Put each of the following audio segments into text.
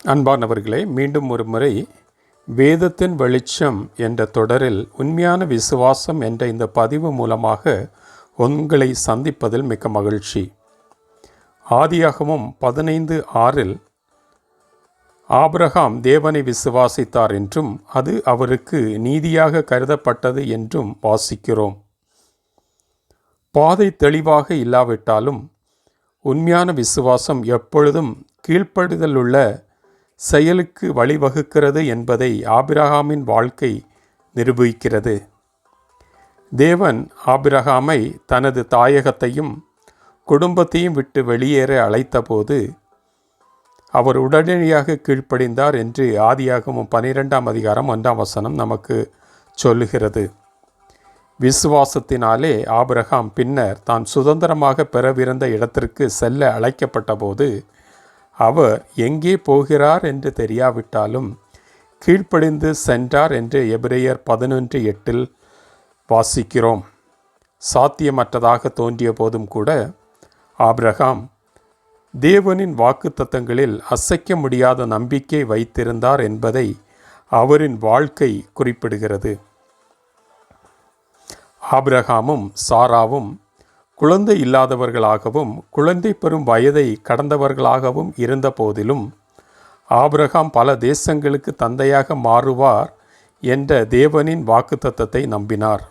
அன்பானவர்களே, மீண்டும் ஒரு முறை வேதத்தின் வெளிச்சம் என்ற தொடரில் உண்மையான விசுவாசம் என்ற இந்த பதிவு மூலமாக உங்களை சந்திப்பதில் மிக்க மகிழ்ச்சி. ஆதியாகமம் 15:6 ஆபிரகாம் தேவனை விசுவாசித்தார் என்றும் அது அவருக்கு நீதியாக கருதப்பட்டது என்றும் வாசிக்கிறோம். பாதை தெளிவாக இல்லாவிட்டாலும் உண்மையான விசுவாசம் எப்பொழுதும் கீழ்ப்படிதலுள்ள செயலுக்கு வழிவகுக்கிறது என்பதை ஆபிரகாமின் வாழ்க்கை நிரூபிக்கிறது. தேவன் ஆபிரகாமை தனது தாயகத்தையும் குடும்பத்தையும் விட்டு வெளியேற அழைத்தபோது அவர் உடனடியாக கீழ்ப்படிந்தார் என்று ஆதியாகமம் 12:1 நமக்கு சொல்லுகிறது. விசுவாசத்தினாலே ஆபிரகாம் பின்னர் தான் சுதந்திரமாக பெறவிருந்த இடத்திற்கு செல்ல அழைக்கப்பட்ட போது அவர் எங்கே போகிறார் என்று தெரியாவிட்டாலும் கீழ்ப்படிந்து சென்றார் என்று எபிரேயர் 11:8 வாசிக்கிறோம். சாத்தியமற்றதாக தோன்றிய போதும் கூட ஆபிரகாம் தேவனின் வாக்குத்தத்தங்களில் அசைக்க முடியாத நம்பிக்கை வைத்திருந்தார் என்பதை அவரின் வாழ்க்கை குறிப்பிடுகிறது. ஆபிரகாமும் சாராவும் குழந்தை இல்லாதவர்களாகவும் குழந்தை பெறும் வயதை கடந்தவர்களாகவும் இருந்த போதிலும் ஆபிரகாம் பல தேசங்களுக்கு தந்தையாக மாறுவார் என்ற தேவனின் வாக்குத்தத்தத்தை நம்பினார்.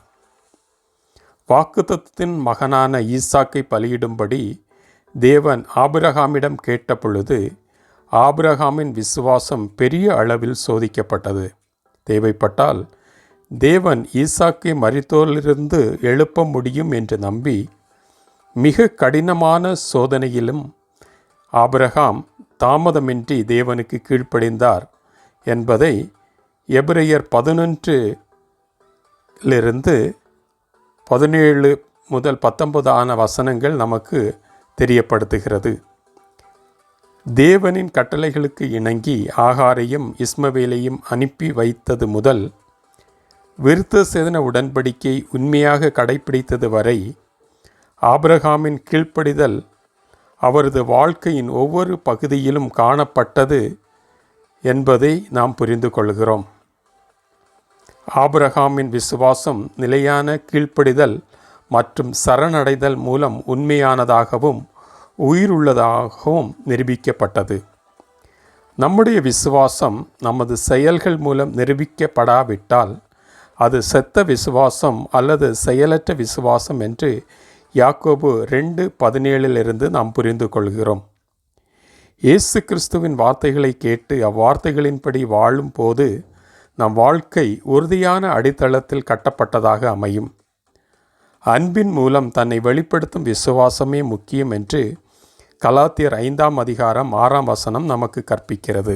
வாக்குத்தத்தத்தின் மகனான ஈசாக்கை பலியிடும்படி தேவன் ஆபிரகாமிடம் கேட்ட பொழுது ஆபிரகாமின் விசுவாசம் பெரிய அளவில் சோதிக்கப்பட்டது. தேவைப்பட்டால் தேவன் ஈசாக்கை மரித்தோரிலிருந்து எழுப்ப முடியும் என்று நம்பி மிக கடினமான சோதனையிலும் ஆபிரகாம் தாமதமின்றி தேவனுக்கு கீழ்ப்படிந்தார் என்பதை எபிரேயர் 11:17-19 நமக்கு தெரியப்படுத்துகிறது. தேவனின் கட்டளைகளுக்கு இணங்கி ஆகாரையும் இஸ்மவேலையும் அனுப்பி வைத்தது முதல் விருத்த சேதன உடன்படிக்கை உண்மையாக கடைப்பிடித்தது வரை ஆபிரகாமின் கீழ்ப்படிதல் அவரது வாழ்க்கையின் ஒவ்வொரு பகுதியிலும் காணப்பட்டது என்பதை நாம் புரிந்து கொள்கிறோம். ஆபிரகாமின் விசுவாசம் நிலையான கீழ்ப்படிதல் மற்றும் சரணடைதல் மூலம் உண்மையானதாகவும் உயிருள்ளதாகவும் நிரூபிக்கப்பட்டது. நம்முடைய விசுவாசம் நமது செயல்கள் மூலம் நிரூபிக்கப்படாவிட்டால் அது செத்த விசுவாசம் அல்லது செயலற்ற விசுவாசம் என்று யாக்கோபு 2:17 நாம் புரிந்து கொள்கிறோம். இயேசு கிறிஸ்துவின் வார்த்தைகளை கேட்டு அவ்வார்த்தைகளின்படி வாழும் போது நம் வாழ்க்கை உறுதியான அடித்தளத்தில் கட்டப்பட்டதாக அமையும். அன்பின் மூலம் தன்னை வெளிப்படுத்தும் விசுவாசமே முக்கியம் என்று கலாத்தியர் 5:6 நமக்கு கற்பிக்கிறது.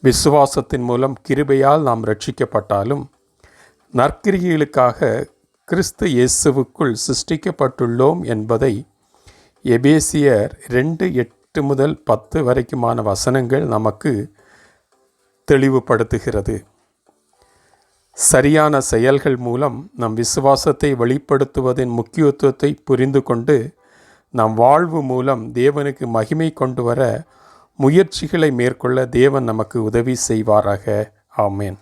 விசுவாசத்தின் மூலம் கிருபையால் நாம் ரட்சிக்கப்பட்டாலும் நற்கிரிகளுக்காக கிறிஸ்து இயேசுவுக்குள் சிருஷ்டிக்கப்பட்டுள்ளோம் என்பதை எபேசியர் 2:8-10 நமக்கு தெளிவுபடுத்துகிறது. சரியான செயல்கள் மூலம் நம் விசுவாசத்தை வெளிப்படுத்துவதின் முக்கியத்துவத்தை புரிந்து கொண்டு நம் வாழ்வு மூலம் தேவனுக்கு மகிமை கொண்டு வர முயற்சிகளை மேற்கொள்ள தேவன் நமக்கு உதவி செய்வாராக. ஆமேன்.